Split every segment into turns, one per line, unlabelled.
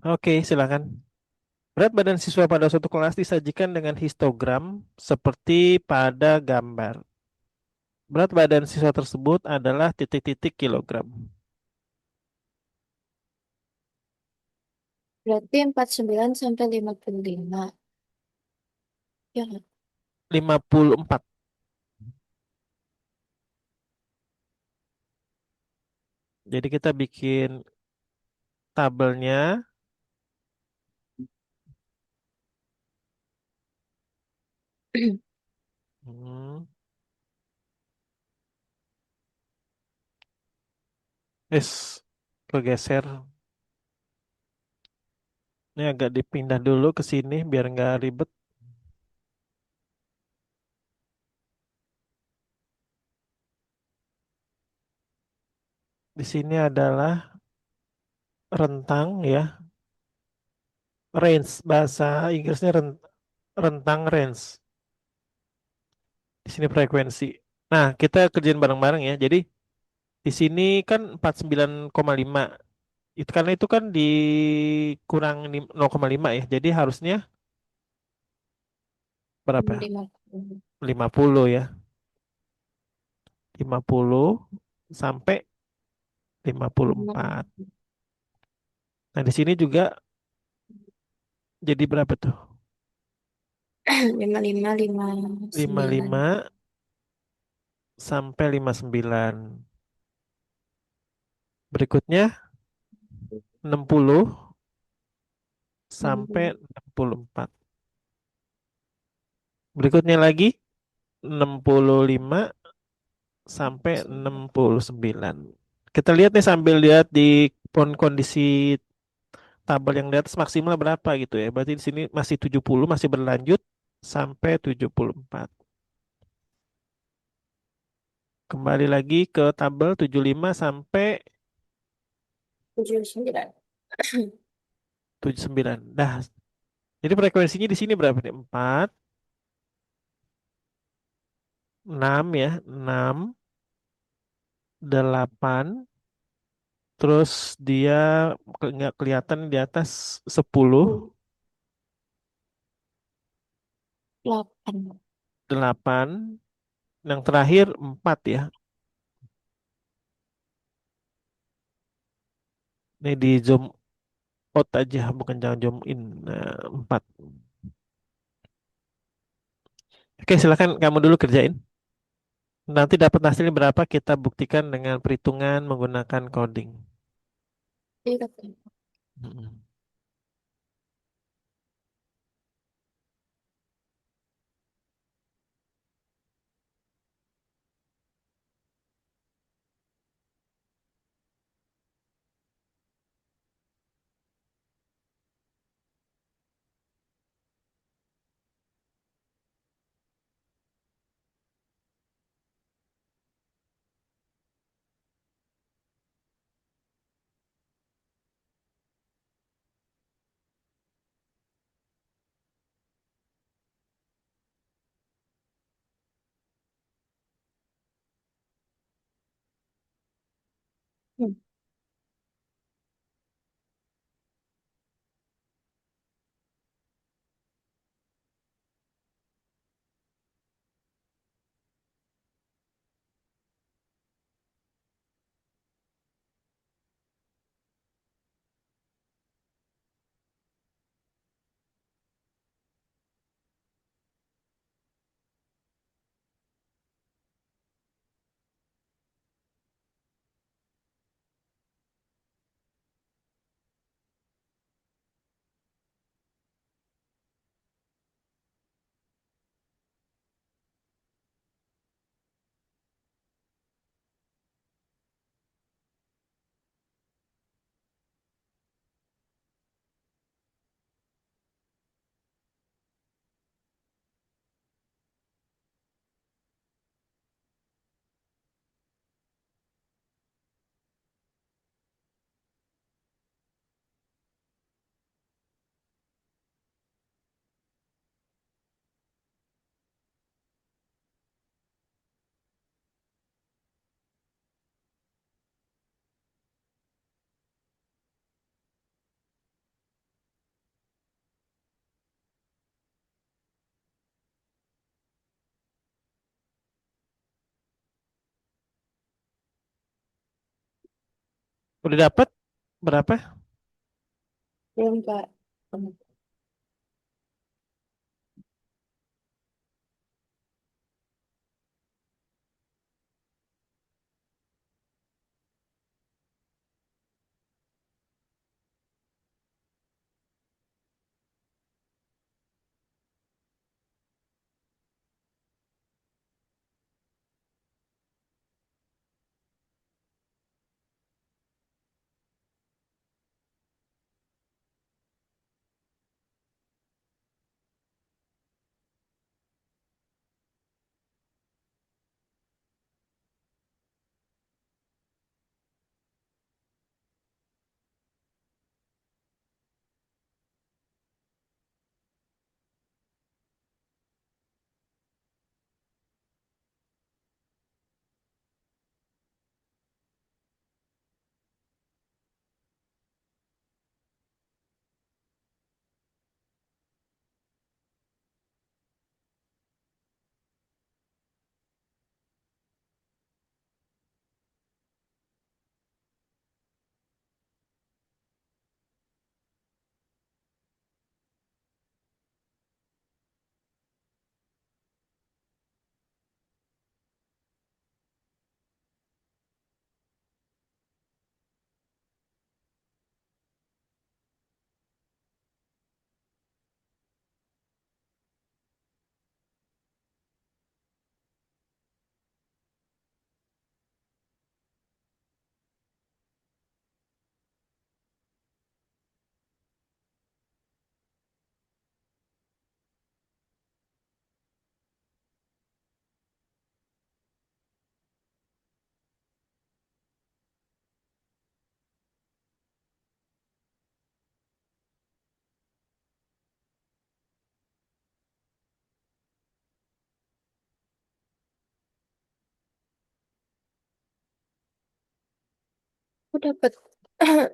Oke, silakan. Berat badan siswa pada suatu kelas disajikan dengan histogram seperti pada gambar. Berat badan siswa tersebut adalah titik-titik kilogram.
Berarti 49 sampai 55. Ya kan?
54. Jadi kita bikin tabelnya. Hmm. Es, kegeser. Ini agak dipindah dulu ke sini biar nggak ribet. Di sini adalah rentang ya, range bahasa Inggrisnya rentang range. Di sini frekuensi. Nah, kita kerjain bareng-bareng ya. Jadi di sini kan 49,5. Itu karena itu kan dikurang 0,5 ya. Jadi harusnya berapa?
50.
50 ya. 50 sampai 54. Nah, di sini juga jadi berapa tuh?
55,
lima puluh
59.
lima sampai 59. Berikutnya 60 sampai
60.
64. Berikutnya lagi 65 sampai 69. Kita lihat nih sambil lihat di kondisi tabel yang di atas maksimal berapa gitu ya. Berarti di sini masih 70 masih berlanjut sampai 74. Kembali lagi ke tabel 75 sampai
79.
79. Dah. Jadi frekuensinya di sini berapa nih? 4, 6 ya. 6, 8, terus dia nggak kelihatan di atas 10,
8.
8, yang terakhir 4 ya. Ini di zoom out aja, bukan jangan zoom in. Nah, 4. Oke, silakan kamu dulu kerjain. Nanti dapat hasilnya berapa kita buktikan dengan perhitungan menggunakan coding.
Iya.
Mm-mm. Udah dapat berapa?
Belum, Kak. Aku dapat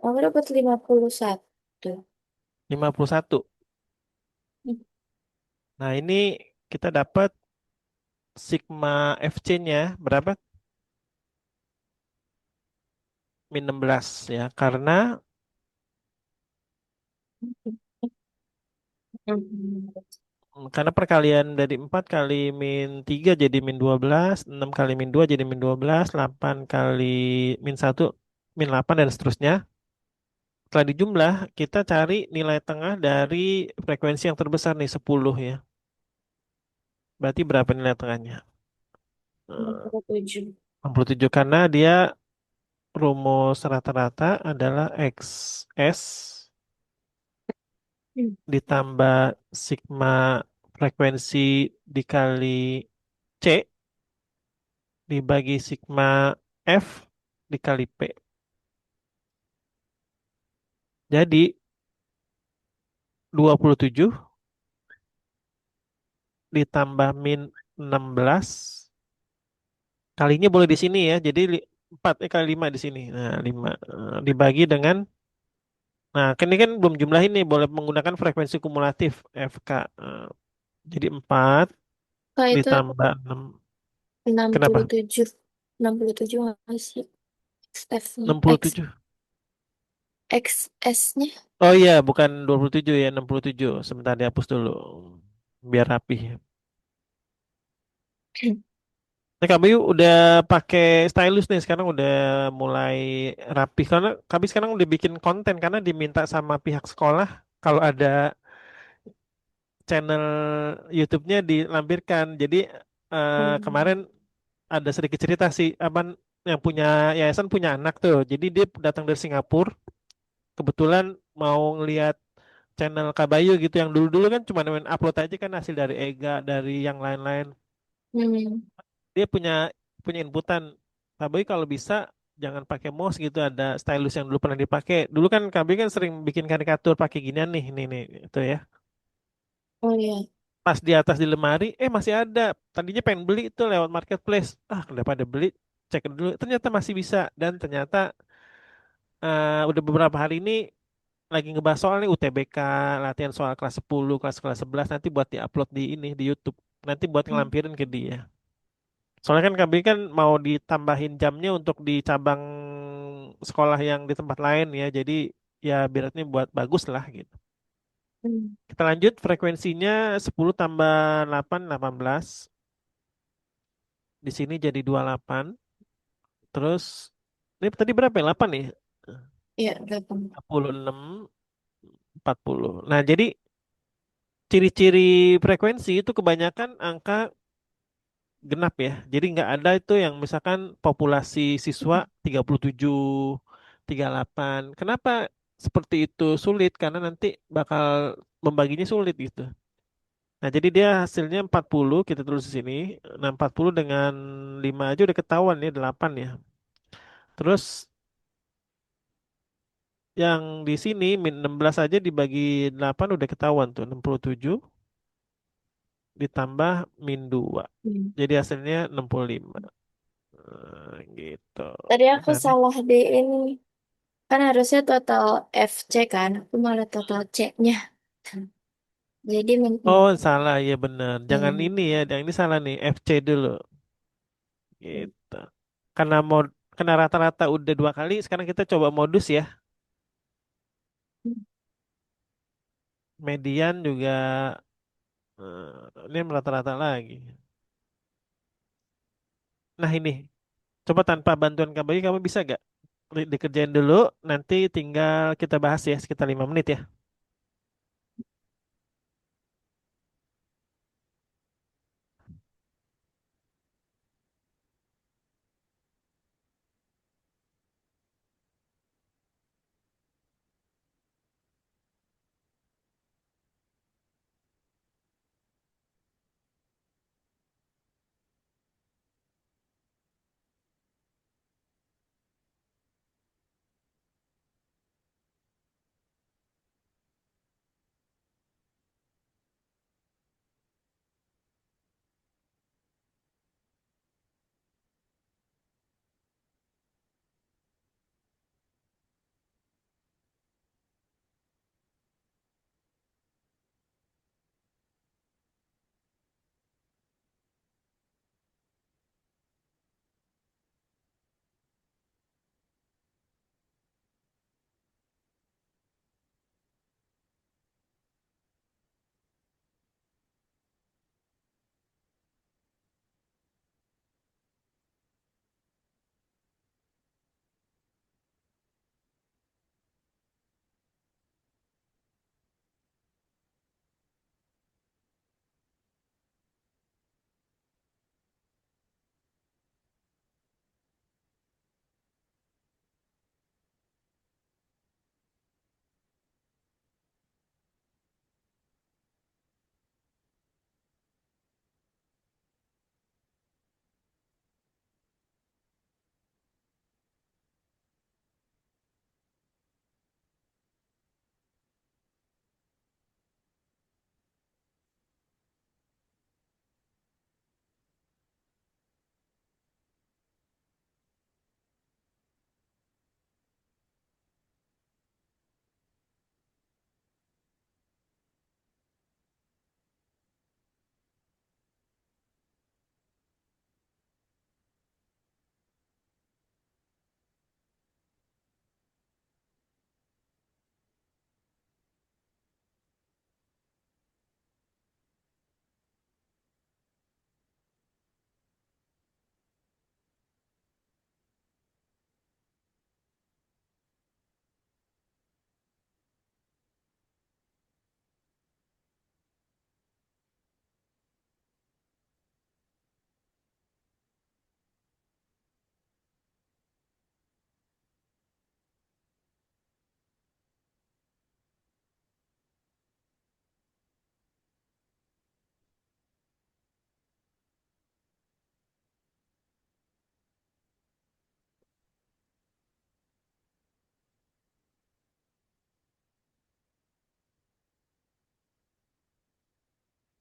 aku dapat 51.
51.
Hmm.
Nah, ini kita dapat sigma FC-nya berapa? Min 16 ya. Karena perkalian dari 4 kali min 3 jadi min 12, 6 kali min 2 jadi min 12, 8 kali min 1 min 8 dan seterusnya. Setelah dijumlah, kita cari nilai tengah dari frekuensi yang terbesar nih 10 ya. Berarti berapa nilai tengahnya? Eh,
67.
67 karena dia rumus rata-rata adalah XS
Hmm.
ditambah sigma frekuensi dikali C dibagi sigma F dikali P. Jadi 27 ditambah min 16 kalinya boleh di sini ya. Jadi 4 kali 5 di sini. Nah, 5 dibagi dengan ini kan belum jumlah ini boleh menggunakan frekuensi kumulatif FK. Eh, jadi 4
Kak, itu
ditambah 6.
enam puluh
Kenapa?
tujuh 67 masih XF-nya.
Enam puluh tujuh.
XS-nya.
Oh iya, bukan 27 ya, 67. Sebentar dihapus dulu. Biar rapi. Nah, kami udah pakai stylus nih sekarang udah mulai rapi karena kami sekarang udah bikin konten karena diminta sama pihak sekolah kalau ada channel YouTube-nya dilampirkan. Jadi kemarin ada sedikit cerita sih, Aman yang punya yayasan punya anak tuh. Jadi dia datang dari Singapura, kebetulan mau ngelihat channel Kabayu gitu yang dulu-dulu kan cuma main upload aja kan hasil dari Ega, dari yang lain-lain.
Hmm.
Dia punya punya inputan Kabayu kalau bisa jangan pakai mouse gitu ada stylus yang dulu pernah dipakai. Dulu kan Kabayu kan sering bikin karikatur pakai ginian nih itu ya.
Oh iya.
Pas di atas di lemari, masih ada. Tadinya pengen beli itu lewat marketplace. Ah, udah pada beli, cek dulu. Ternyata masih bisa dan ternyata udah beberapa hari ini lagi ngebahas soal nih UTBK, latihan soal kelas 10 kelas 11 nanti buat diupload di ini di YouTube. Nanti buat
Hmm.
ngelampirin ke dia. Soalnya kan kami kan mau ditambahin jamnya untuk di cabang sekolah yang di tempat lain ya. Jadi ya beratnya buat bagus lah gitu.
Hmm.
Kita lanjut frekuensinya 10 tambah 8, 18. Di sini jadi 28. Terus ini tadi berapa ya? 8 nih.
Iya, 8.
46, 40. Nah, jadi ciri-ciri frekuensi itu kebanyakan angka genap ya. Jadi nggak ada itu yang misalkan populasi siswa 37, 38. Kenapa seperti itu sulit? Karena nanti bakal membaginya sulit gitu. Nah, jadi dia hasilnya 40 kita tulis di sini. Nah, 40 dengan 5 aja udah ketahuan ya, 8 ya. Terus yang di sini min 16 aja dibagi 8 udah ketahuan tuh, 67 ditambah min 2.
Hmm.
Jadi hasilnya 65. Gitu.
Tadi aku
Nah,
salah di ini. Kan harusnya total FC kan. Aku malah total C-nya. Jadi
oh, salah ya bener. Jangan
hmm.
ini ya, yang ini salah nih. FC dulu. Gitu. Karena karena rata-rata udah 2 kali, sekarang kita coba modus ya. Median juga ini rata-rata lagi. Nah ini, coba tanpa bantuan KBI kamu bisa gak dikerjain dulu, nanti tinggal kita bahas ya sekitar 5 menit ya.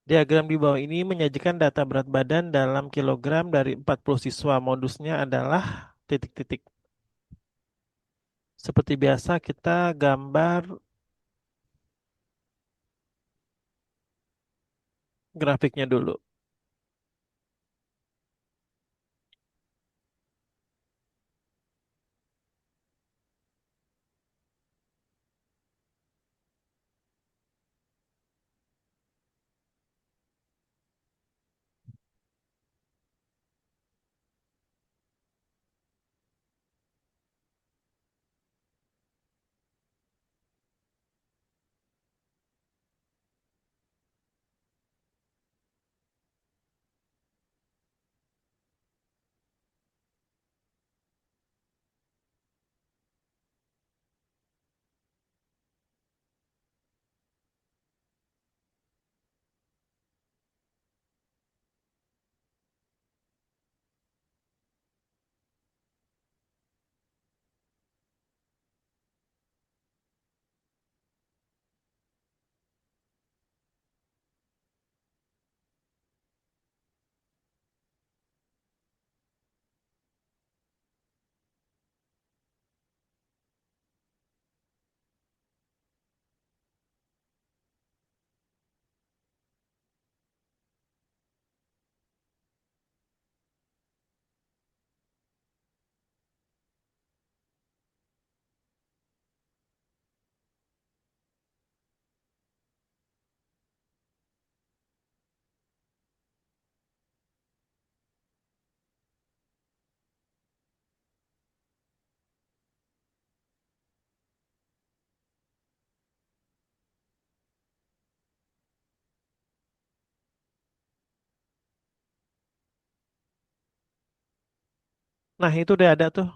Diagram di bawah ini menyajikan data berat badan dalam kilogram dari 40 siswa. Modusnya adalah titik-titik. Seperti biasa kita gambar grafiknya dulu. Nah, itu udah ada tuh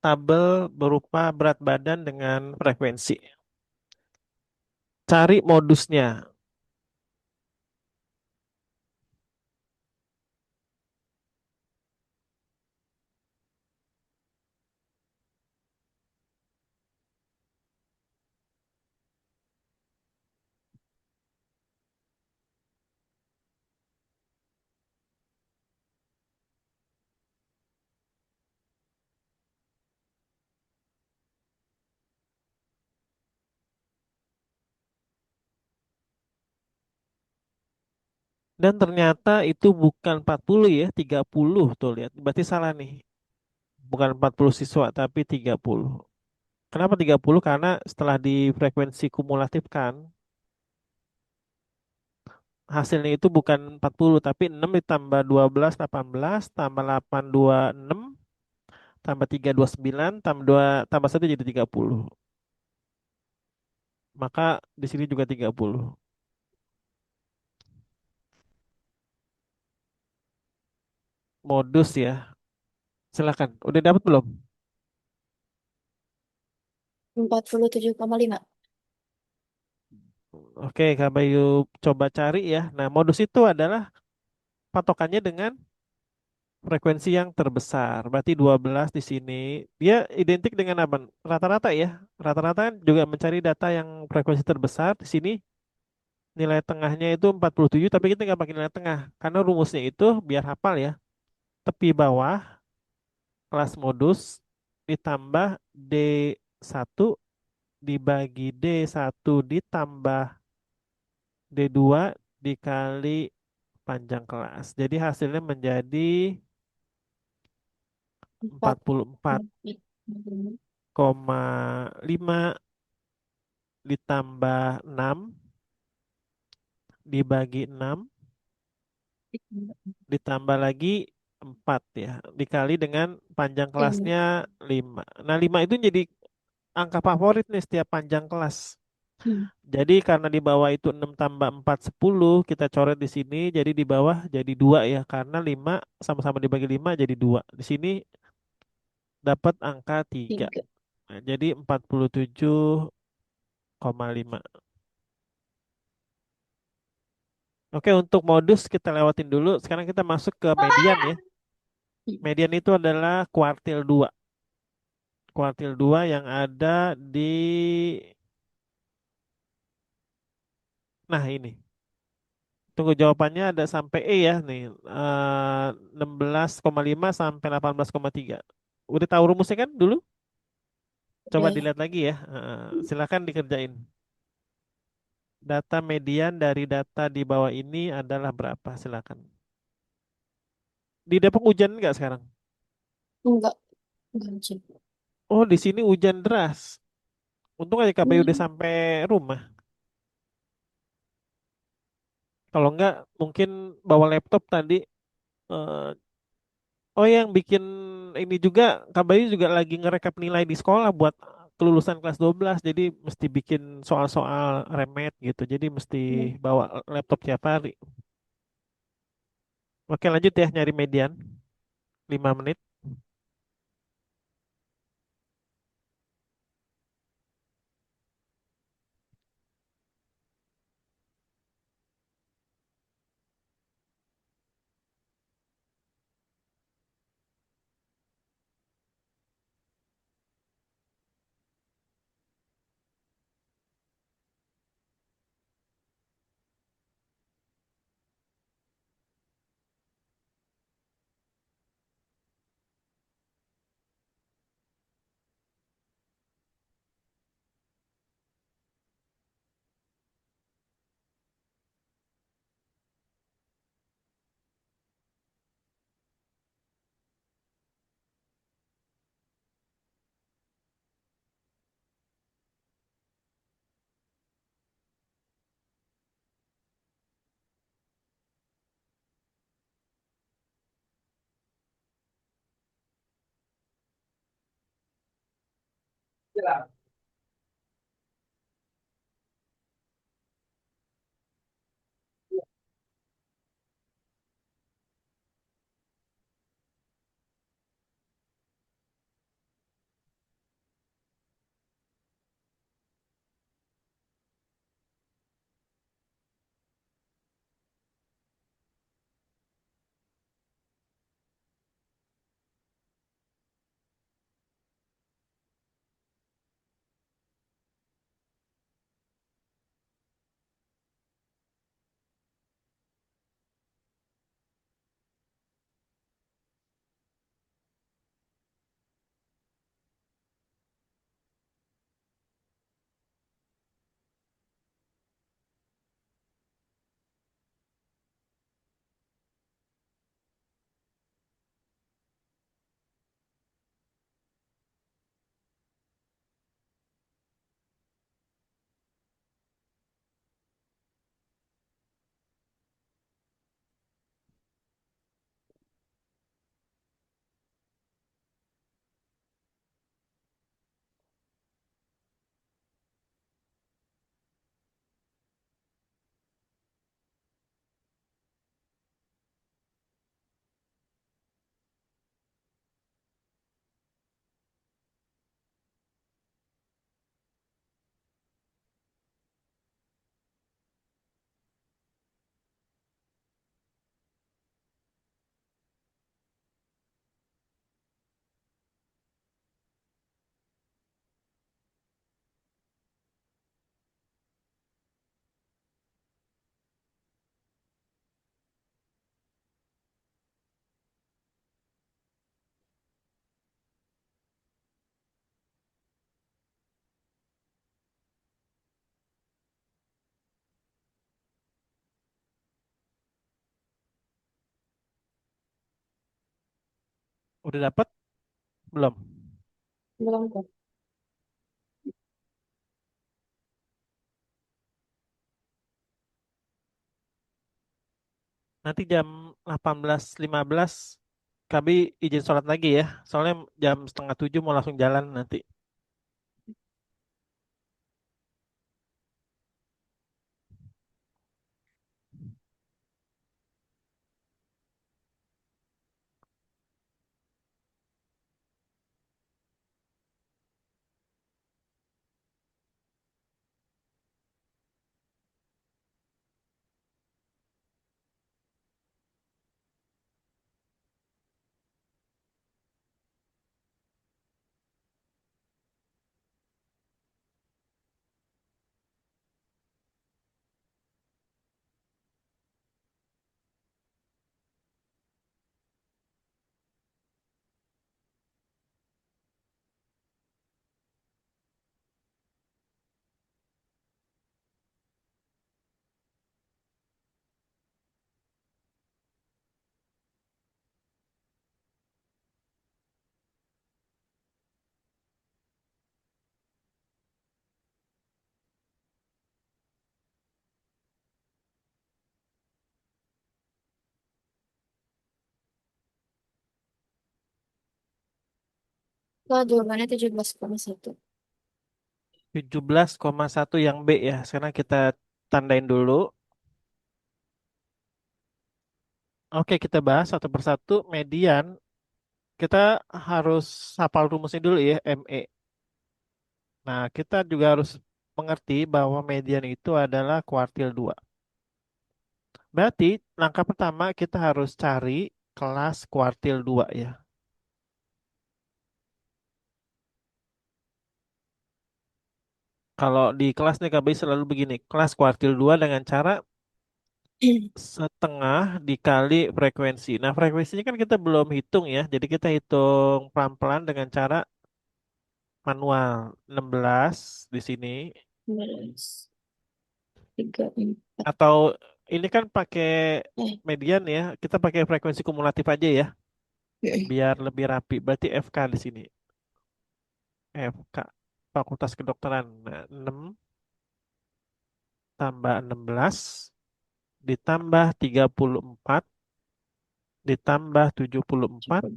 tabel berupa berat badan dengan frekuensi. Cari modusnya. Dan ternyata itu bukan 40 ya, 30 tuh lihat. Berarti salah nih. Bukan 40 siswa tapi 30. Kenapa 30? Karena setelah difrekuensi kumulatifkan, hasilnya itu bukan 40 tapi 6 ditambah 12 18 tambah 8 26 tambah 3 29 tambah 2 tambah 1 jadi 30. Maka di sini juga 30. Modus ya. Silakan. Udah dapat belum?
47,5.
Oke, Kak Bayu coba cari ya. Nah, modus itu adalah patokannya dengan frekuensi yang terbesar. Berarti 12 di sini. Dia identik dengan apa? Rata-rata ya. Rata-rata kan juga mencari data yang frekuensi terbesar. Di sini nilai tengahnya itu 47, tapi kita nggak pakai nilai tengah. Karena rumusnya itu biar hafal ya. Tepi bawah kelas modus ditambah D1 dibagi D1 ditambah D2 dikali panjang kelas. Jadi hasilnya menjadi
4.
44,5 ditambah 6 dibagi 6 ditambah lagi 4 ya dikali dengan panjang kelasnya 5. Nah, 5 itu jadi angka favorit nih setiap panjang kelas. Jadi karena di bawah itu 6 tambah 4 10 kita coret di sini jadi di bawah jadi 2 ya karena 5 sama-sama dibagi 5 jadi 2. Di sini dapat angka 3.
3.
Nah, jadi 47,5. Oke, untuk modus kita lewatin dulu. Sekarang kita masuk ke median ya. Median itu adalah kuartil 2. Kuartil 2 yang ada di, nah ini. Tunggu jawabannya ada sampai E ya nih. 16,5 sampai 18,3. Udah tahu rumusnya kan dulu? Coba
Udah ya.
dilihat lagi ya. Silakan dikerjain. Data median dari data di bawah ini adalah berapa? Silakan. Di Depok hujan nggak sekarang?
Enggak. Enggak sih.
Oh, di sini hujan deras. Untung aja KBU udah
Hmm.
sampai rumah. Kalau nggak, mungkin bawa laptop tadi. eh, oh, yang bikin ini juga, KBU juga lagi ngerekap nilai di sekolah buat kelulusan kelas 12. Jadi mesti bikin soal-soal remet gitu. Jadi mesti bawa laptop tiap hari. Oke, lanjut ya nyari median. 5 menit. Udah dapat? Belum.
Belum kok.
Nanti jam 18.15 kami izin sholat lagi ya. Soalnya jam setengah 7 mau langsung jalan nanti.
Kalau jawabannya 17,1.
17,1 yang B ya. Sekarang kita tandain dulu. Oke, kita bahas satu persatu median. Kita harus hafal rumusnya dulu ya, ME. Nah, kita juga harus mengerti bahwa median itu adalah kuartil 2. Berarti langkah pertama kita harus cari kelas kuartil 2 ya. Kalau di kelas nih KBI selalu begini, kelas kuartil 2 dengan cara setengah dikali frekuensi. Nah, frekuensinya kan kita belum hitung ya. Jadi kita hitung pelan-pelan dengan cara manual. 16 di sini
19, 3, 4.
atau ini kan pakai
Eh,
median ya. Kita pakai frekuensi kumulatif aja ya, biar lebih rapi. Berarti FK di sini. FK Fakultas Kedokteran. Nah, 6 tambah 16 ditambah 34 ditambah 74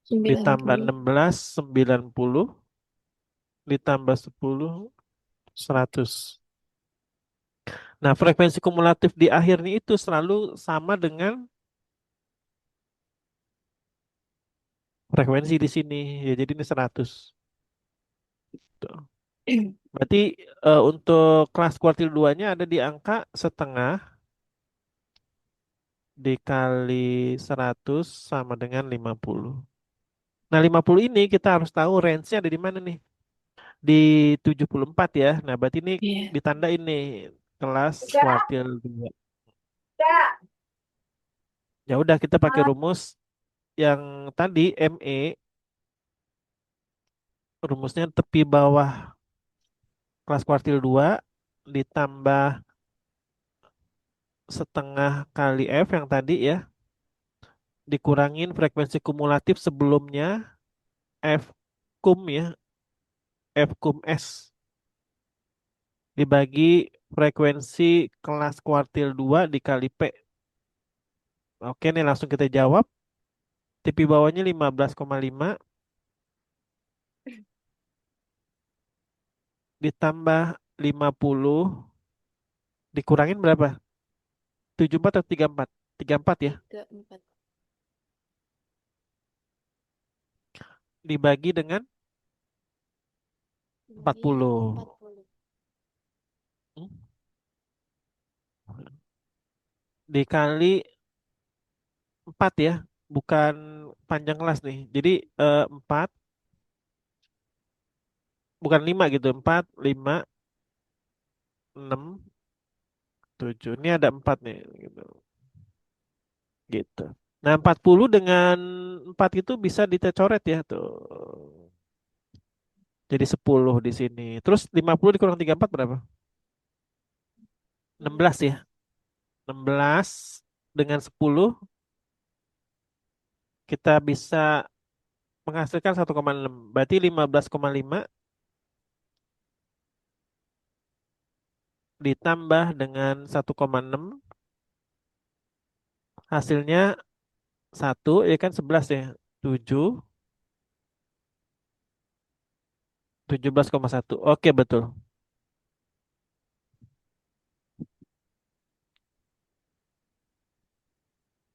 ditambah
90.
16 90 ditambah 10 100. Nah, frekuensi kumulatif di akhirnya itu selalu sama dengan frekuensi di sini. Ya, jadi ini 100. Tuh. Berarti untuk kelas kuartil 2-nya ada di angka setengah dikali 100 sama dengan 50. Nah, 50 ini kita harus tahu range-nya ada di mana nih. Di 74 ya. Nah, berarti ini
Iya.
ditanda ini kelas kuartil 2. Ya udah kita pakai rumus yang tadi ME, rumusnya tepi bawah kelas kuartil 2 ditambah setengah kali F yang tadi ya, dikurangin frekuensi kumulatif sebelumnya F kum ya, F kum S dibagi frekuensi kelas kuartil 2 dikali P. Oke nih langsung kita jawab. Tepi bawahnya 15,5 ditambah 50 dikurangin berapa? 74 atau 34? 34 ya.
3, 4.
Dibagi dengan
Bagi
40.
40.
Hmm? Dikali 4 ya. Bukan panjang kelas nih. Jadi 4, bukan 5 gitu. 4, 5, 6, 7. Ini ada 4 nih. Gitu. Gitu. Nah 40 dengan 4 itu bisa dicoret ya tuh. Jadi 10 di sini. Terus 50 dikurang 34 berapa? 16 ya. 16 dengan 10 kita bisa menghasilkan 1,6. Berarti 15,5 ditambah dengan 1,6 hasilnya 1 ya kan 11 ya. 7, 17,1. Oke, betul.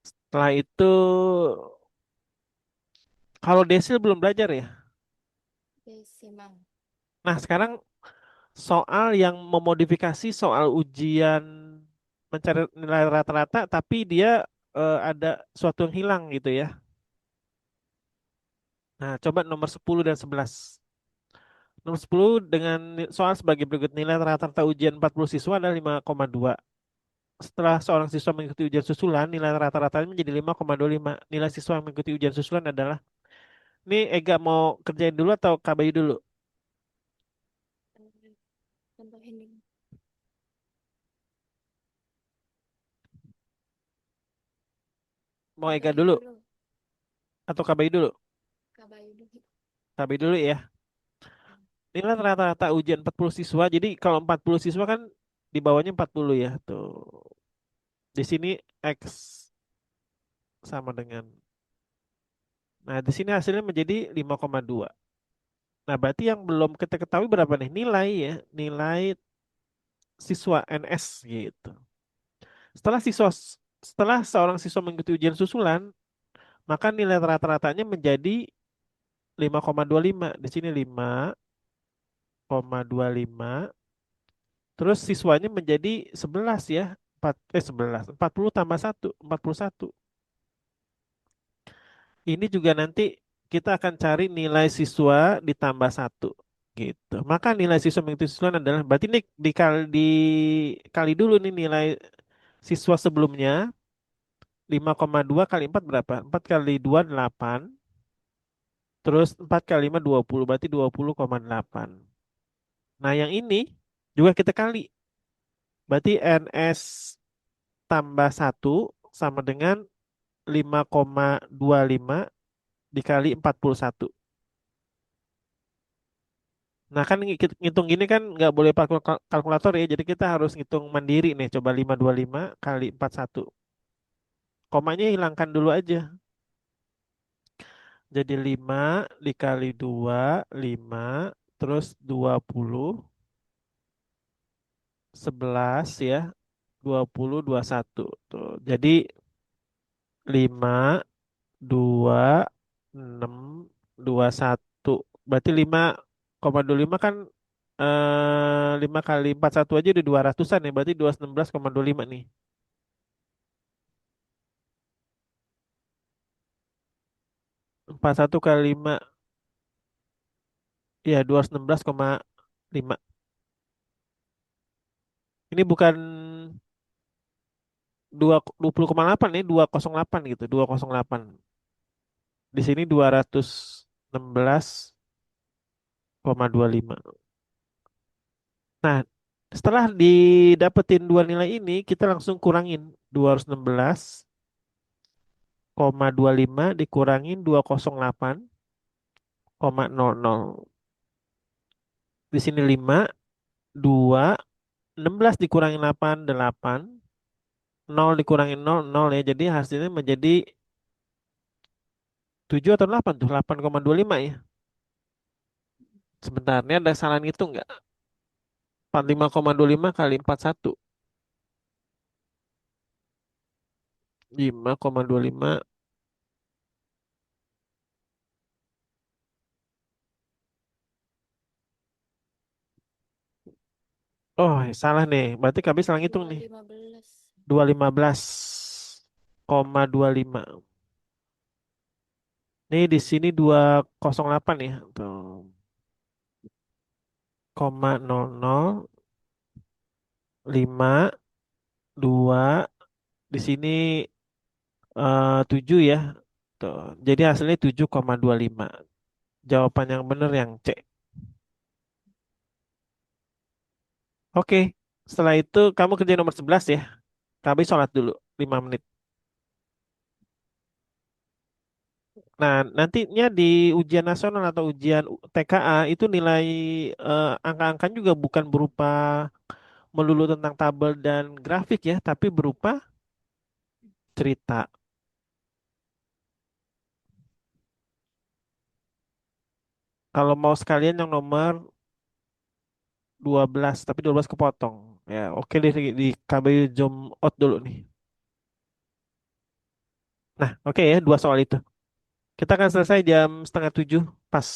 Setelah itu kalau desil belum belajar ya.
Desimal.
Nah, sekarang soal yang memodifikasi soal ujian mencari nilai rata-rata tapi dia ada suatu yang hilang gitu ya. Nah, coba nomor 10 dan 11. Nomor 10 dengan soal sebagai berikut, nilai rata-rata ujian 40 siswa adalah 5,2. Setelah seorang siswa mengikuti ujian susulan, nilai rata-ratanya menjadi 5,25. Nilai siswa yang mengikuti ujian susulan adalah, ini Ega mau kerjain dulu atau KBI dulu?
Contohin dulu.
Mau Ega
Kabayu
dulu
dulu.
atau KBI dulu?
Kabayu dulu.
KBI dulu ya. Nilai rata-rata ujian 40 siswa. Jadi kalau 40 siswa kan di bawahnya 40 ya. Tuh. Di sini X sama dengan. Nah, di sini hasilnya menjadi 5,2. Nah, berarti yang belum kita ketahui berapa nih? Nilai ya. Nilai siswa NS gitu. Setelah siswa setelah seorang siswa mengikuti ujian susulan, maka nilai rata-ratanya menjadi 5,25. Di sini 5,25. Terus siswanya menjadi 11 ya. 11. 40 tambah 1, 41. Ini juga nanti kita akan cari nilai siswa ditambah 1 gitu. Maka nilai siswa mengikuti susulan adalah, berarti ini dikali dulu nih nilai siswa sebelumnya. 5,2 kali 4 berapa? 4 kali 2 8. Terus 4 kali 5 20. Berarti 20,8. Nah yang ini juga kita kali. Berarti NS tambah 1 sama dengan 5,25 dikali 41. Nah kan ngitung gini kan nggak boleh pakai kalkulator ya. Jadi kita harus ngitung mandiri nih. Coba 525 kali 41. Komanya hilangkan dulu aja. Jadi 5 dikali 2 5. Terus 20, 11 ya. 20, 21. Tuh. Jadi 5, 2, 6, 21. Berarti 5,25 kan 5 kali 41 aja udah 200-an ya. Berarti 216,25 nih. 41 kali 5 ya 216,5. Ini bukan 20,8 nih, 208 gitu, 208. Di sini 216,25. Nah, setelah didapetin dua nilai ini, kita langsung kurangin 216,25 dikurangin 208,00. Di sini 5, 2, 16 dikurangin 8, 8. 0 dikurangin 0, 0 ya. Jadi hasilnya menjadi 7 atau 8 tuh, 8,25 ya. Sebentar, ini ada salah ngitung nggak? 45,25 kali 41. 5,25. Oh, salah nih. Berarti kami salah ngitung nih.
215.
215,25. Nih di sini 208 ya. Tuh. Koma 0052. Di sini 7 ya. Tuh. Jadi hasilnya 7,25. Jawaban yang benar yang C. Oke. Setelah itu kamu kerja nomor 11 ya. Kami sholat dulu 5 menit. Nah, nantinya di ujian nasional atau ujian TKA itu nilai angka-angkanya juga bukan berupa melulu tentang tabel dan grafik ya, tapi berupa cerita. Kalau mau sekalian yang nomor 12, tapi 12 kepotong. Ya, oke deh di KBU Zoom out dulu nih. Nah, oke ya, dua soal itu. Kita akan selesai jam setengah 7 pas.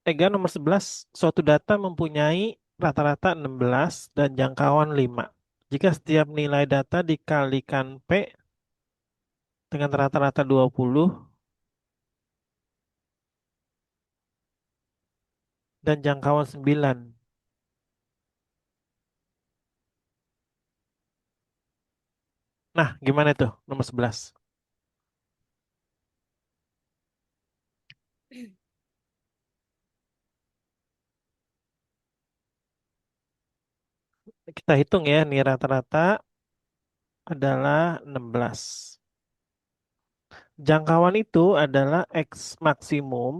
Ega nomor 11, suatu data mempunyai rata-rata 16 dan jangkauan 5. Jika setiap nilai data dikalikan P dengan rata-rata 20 dan jangkauan 9. Nah, gimana tuh nomor 11? Kita hitung ya, nih rata-rata adalah 16. Jangkauan itu adalah X maksimum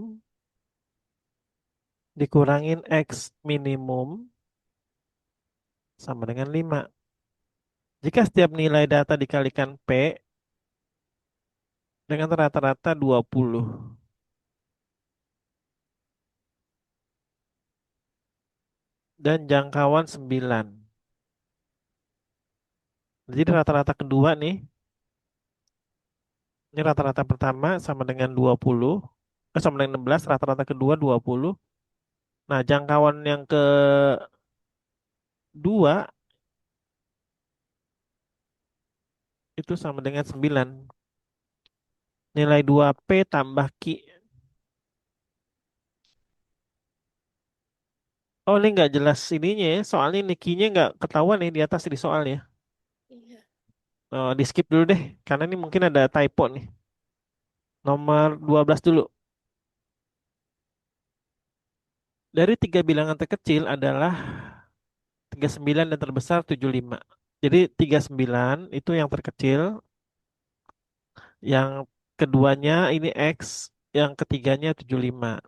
dikurangin X minimum sama dengan 5. Jika setiap nilai data dikalikan P dengan rata-rata 20 dan jangkauan 9. Jadi rata-rata kedua nih, ini rata-rata pertama sama dengan 20, sama dengan 16, rata-rata kedua 20. Nah, jangkauan yang kedua itu sama dengan 9. Nilai 2P tambah Q. Oh, ini nggak jelas ininya ya. Soalnya ini Q-nya nggak ketahuan nih di atas di soal ya.
Iya.
Oh, di skip dulu deh. Karena ini mungkin ada typo nih. Nomor 12 dulu. Dari tiga bilangan terkecil adalah 39 dan terbesar 75. Jadi 39 itu yang terkecil. Yang keduanya ini X. Yang ketiganya 75.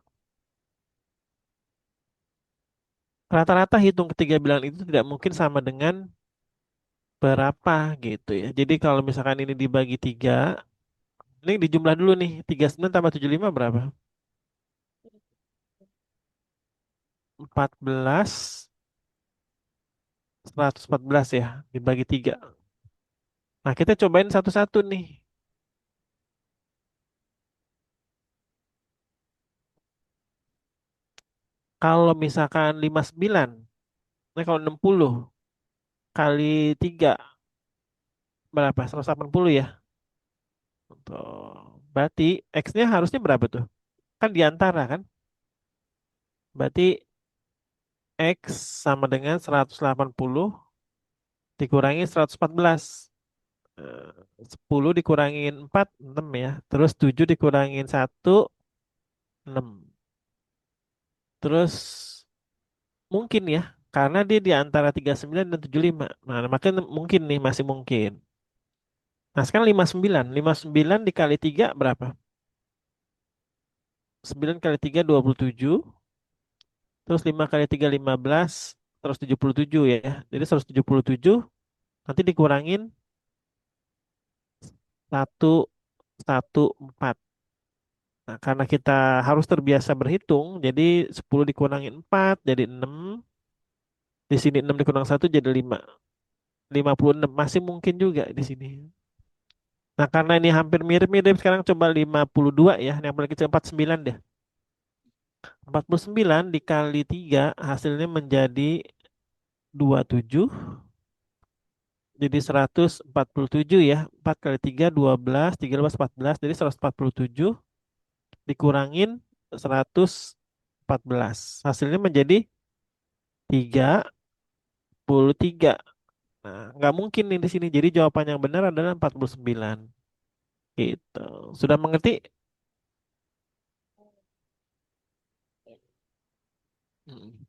Rata-rata hitung ketiga bilangan itu tidak mungkin sama dengan berapa gitu ya. Jadi kalau misalkan ini dibagi 3, ini dijumlah dulu nih. 39 tambah 75 berapa? 14, 114 ya, dibagi 3. Nah, kita cobain satu-satu nih. Kalau misalkan 59, nah kalau 60 kali 3 berapa? 180 ya. Tuh. Berarti X-nya harusnya berapa tuh? Kan di antara kan? Berarti X sama dengan 180 dikurangi 114. Eh, 10 dikurangin 4, 6 ya. Terus 7 dikurangin 1, 6. Terus mungkin ya, karena dia di antara 39 dan 75. Nah, makanya mungkin nih, masih mungkin. Nah, sekarang 59. 59 dikali 3 berapa? 9 kali 3 27. Terus 5 kali 3 15. Terus 77 ya. Jadi 177 nanti dikurangin 114. Nah, karena kita harus terbiasa berhitung, jadi 10 dikurangin 4 jadi 6. Di sini 6 dikurang 1 jadi 5. 56 masih mungkin juga di sini. Nah, karena ini hampir mirip-mirip, sekarang coba 52 ya. Yang paling kecil 49 deh. 49 dikali 3 hasilnya menjadi 27. Jadi 147 ya. 4 kali 3 12, 13 14. Jadi 147 dikurangin 114. Hasilnya menjadi 33. Nah, nggak mungkin nih di sini. Jadi jawaban yang benar adalah 49. Gitu. Sudah mengerti? Mm.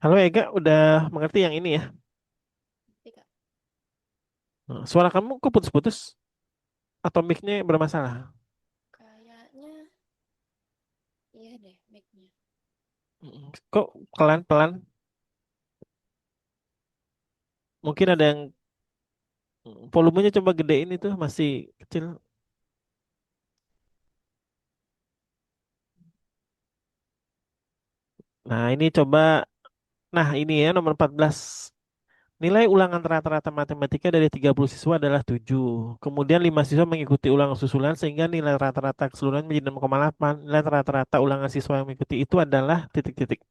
Halo Ega, udah mengerti yang ini ya?
Tapi Kak,
Suara kamu kok putus-putus? Atau mic-nya bermasalah?
kayaknya iya deh mic-nya.
Kok pelan-pelan? Mungkin ada yang volumenya coba gedein itu masih kecil. Nah, ini coba. Nah, ini ya nomor 14. Nilai ulangan rata-rata matematika dari 30 siswa adalah 7. Kemudian 5 siswa mengikuti ulangan susulan sehingga nilai rata-rata keseluruhan menjadi 6,8. Nilai rata-rata ulangan siswa yang mengikuti itu adalah titik-titik.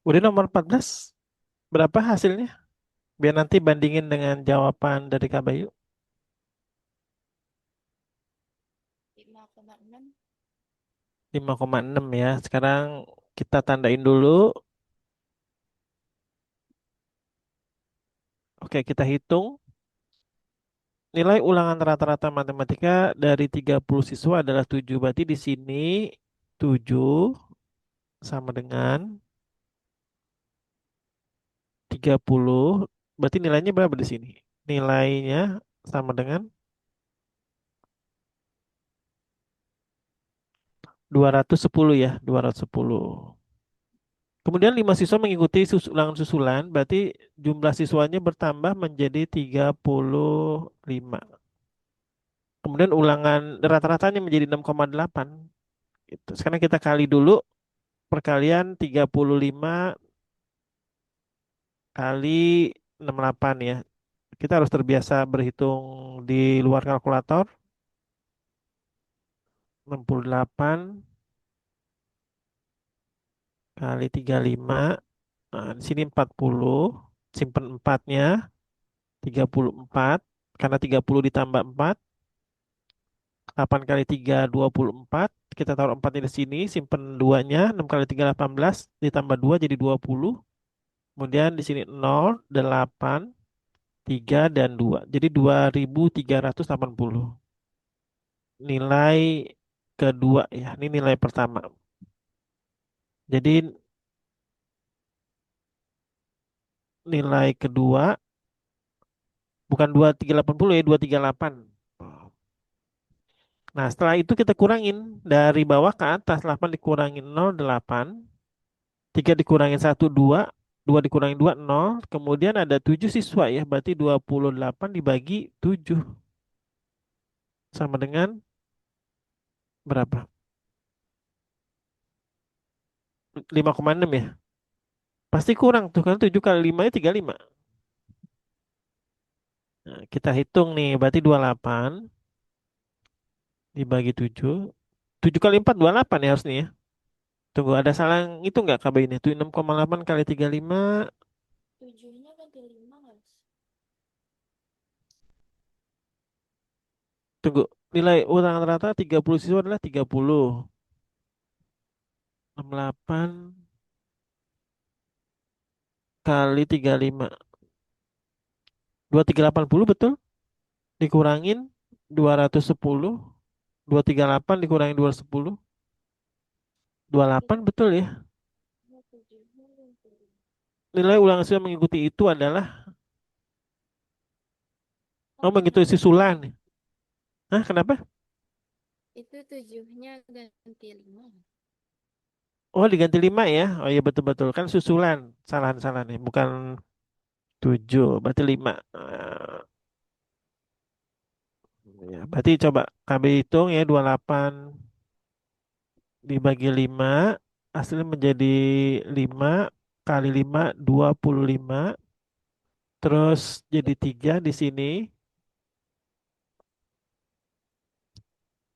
Udah nomor 14, berapa hasilnya? Biar nanti bandingin dengan jawaban dari Kak Bayu.
5,6.
5,6 ya. Sekarang kita tandain dulu. Oke, kita hitung. Nilai ulangan rata-rata matematika dari 30 siswa adalah 7. Berarti di sini 7 sama dengan 30. Berarti nilainya berapa di sini? Nilainya sama dengan 210 ya, 210. Kemudian 5 siswa mengikuti ulangan susulan, berarti jumlah siswanya bertambah menjadi 35. Kemudian ulangan rata-ratanya menjadi 6,8. Gitu. Sekarang kita kali dulu perkalian 35 kali 68 ya. Kita harus terbiasa berhitung di luar kalkulator. 68 kali 35. Nah, di sini 40. Simpen 4-nya. 34. Karena 30 ditambah 4. 8 kali 3 24. Kita taruh 4-nya di sini. Simpen 2-nya. 6 kali 3 18. Ditambah 2 jadi 20. Kemudian di sini 0, 8, 3, dan 2. Jadi 2380. Nilai kedua ya. Ini nilai pertama. Jadi nilai kedua bukan 2380 ya, 238. Nah, setelah itu kita kurangin dari bawah ke atas. 8 dikurangin 0, 8. 3 dikurangin 1, 2. 2 dikurangin 2, 0. Kemudian ada 7 siswa ya. Berarti 28 dibagi 7. Sama dengan berapa? 5,6 ya. Pasti kurang tuh. Kan 7 kali 5 ya 35. Nah, kita hitung nih. Berarti 28 dibagi 7. 7 kali 4, 28 ya harusnya ya. Tunggu, ada salah itu nggak KB ini? Tuh 6,8 kali 35.
Tujuhnya ganti 5, Mas.
Tunggu, nilai ulangan rata 30 siswa adalah 30. 68 kali 35. 2380 betul. Dikurangin 210. 238 dikurangi 210. 28 betul ya. Nilai ulang hasil mengikuti itu adalah, oh mengikuti susulan. Hah, kenapa?
Itu tujuhnya ganti lima.
Oh, diganti 5 ya. Oh iya betul-betul. Kan susulan. Salah nih. Bukan 7. Berarti 5. Ya, berarti coba KB hitung ya 28 dibagi 5. Hasilnya menjadi 5 kali 5 25. Terus jadi 3 di sini.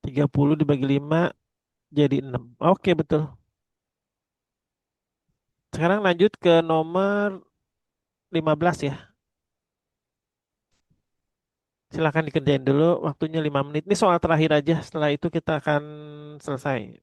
30 dibagi 5 jadi 6. Oke, betul. Sekarang lanjut ke nomor 15 ya. Silakan dikerjain dulu. Waktunya 5 menit. Ini soal terakhir aja. Setelah itu kita akan selesai.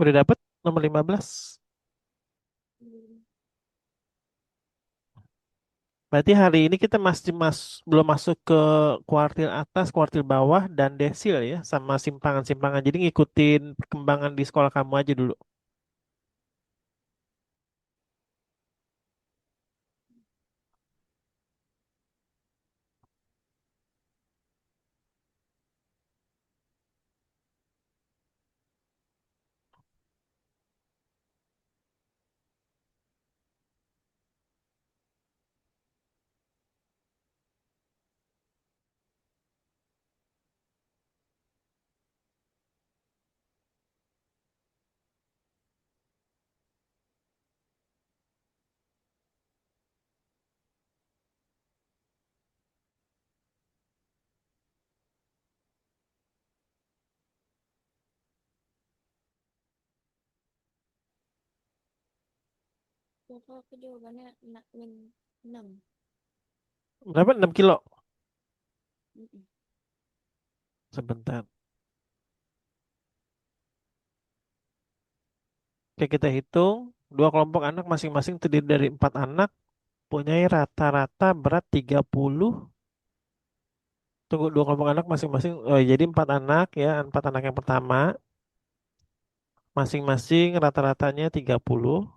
Udah dapet nomor 15. Berarti hari ini kita masih belum masuk ke kuartil atas, kuartil bawah, dan desil ya, sama simpangan-simpangan. Jadi ngikutin perkembangan di sekolah kamu aja dulu.
Maka aku jawabannya min 6.
Berapa? 6 kilo.
Mm-mm.
Sebentar. Oke, kita hitung. Dua kelompok anak masing-masing terdiri dari 4 anak. Punya rata-rata berat 30. Tunggu, dua kelompok anak masing-masing. Oh, jadi 4 anak ya. 4 anak yang pertama. Masing-masing rata-ratanya 30.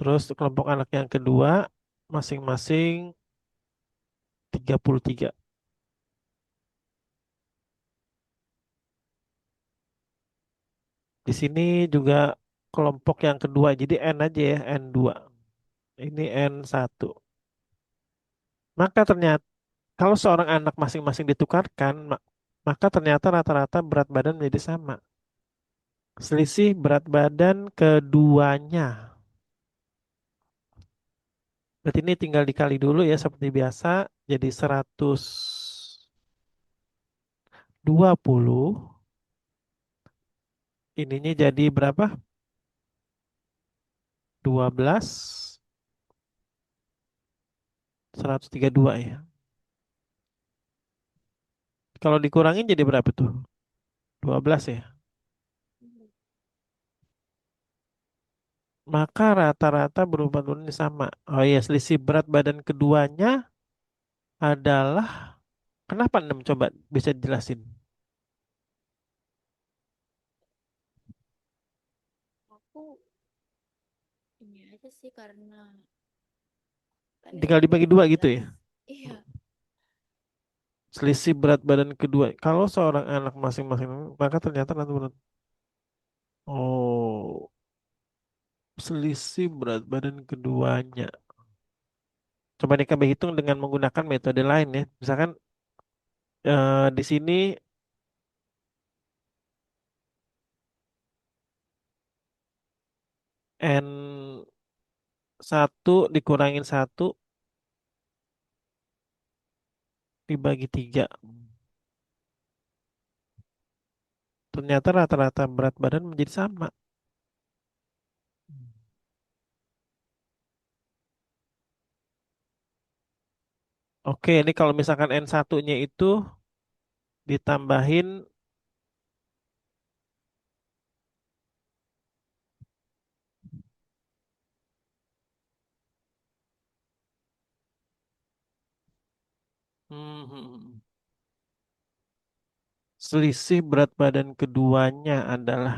Terus kelompok anak yang kedua. Masing-masing 33. Di sini juga kelompok yang kedua. Jadi N aja ya. N2. Ini N1. Maka ternyata kalau seorang anak masing-masing ditukarkan, maka ternyata rata-rata berat badan menjadi sama. Selisih berat badan keduanya. Berarti ini tinggal dikali dulu ya seperti biasa. Jadi 120. Ininya jadi berapa? 12. 132 ya. Kalau dikurangin jadi berapa tuh? 12 ya. Maka rata-rata berubah turun ini sama. Oh iya, selisih berat badan keduanya adalah kenapa 6? Coba bisa dijelasin.
Aku ini aja sih karena kan ini
Tinggal dibagi dua gitu
12.
ya.
Iya,
Selisih berat badan kedua. Kalau seorang anak masing-masing, maka ternyata nanti berat. Oh, selisih berat badan keduanya. Coba nih kami hitung dengan menggunakan metode lain ya. Misalkan di sini N1 dikurangin 1 dibagi 3. Ternyata rata-rata berat badan menjadi sama. Oke, ini kalau misalkan N1-nya itu ditambahin hmm, selisih berat badan keduanya adalah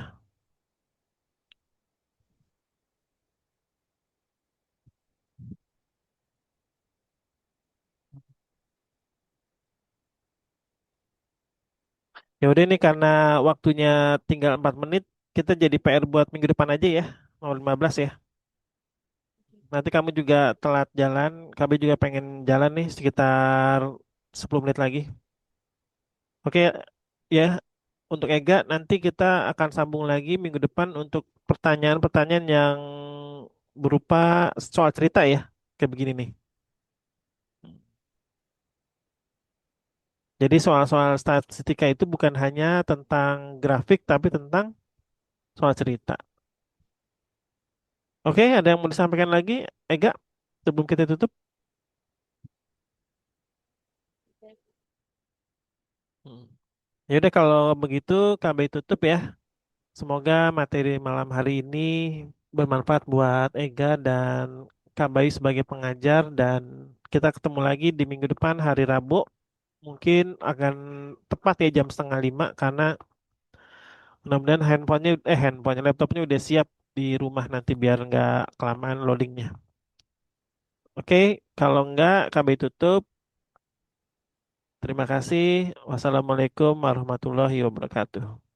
ya udah ini karena waktunya tinggal 4 menit, kita jadi PR buat minggu depan aja ya. Mau 15 ya. Nanti kamu juga telat jalan, kami juga pengen jalan nih sekitar 10 menit lagi. Oke ya, untuk Ega nanti kita akan sambung lagi minggu depan untuk pertanyaan-pertanyaan yang berupa soal cerita ya. Kayak begini nih. Jadi soal-soal statistika itu bukan hanya tentang grafik tapi tentang soal cerita. Oke, ada yang mau disampaikan lagi, Ega, sebelum kita tutup? Hmm. Ya udah kalau begitu kami tutup ya. Semoga materi malam hari ini bermanfaat buat Ega dan Kak Bayu sebagai pengajar dan kita ketemu lagi di minggu depan hari Rabu. Mungkin akan tepat ya jam 4:30 karena mudah-mudahan handphonenya laptopnya udah siap di rumah nanti biar nggak kelamaan loadingnya. Oke, kalau nggak kami tutup. Terima kasih. Wassalamualaikum warahmatullahi wabarakatuh.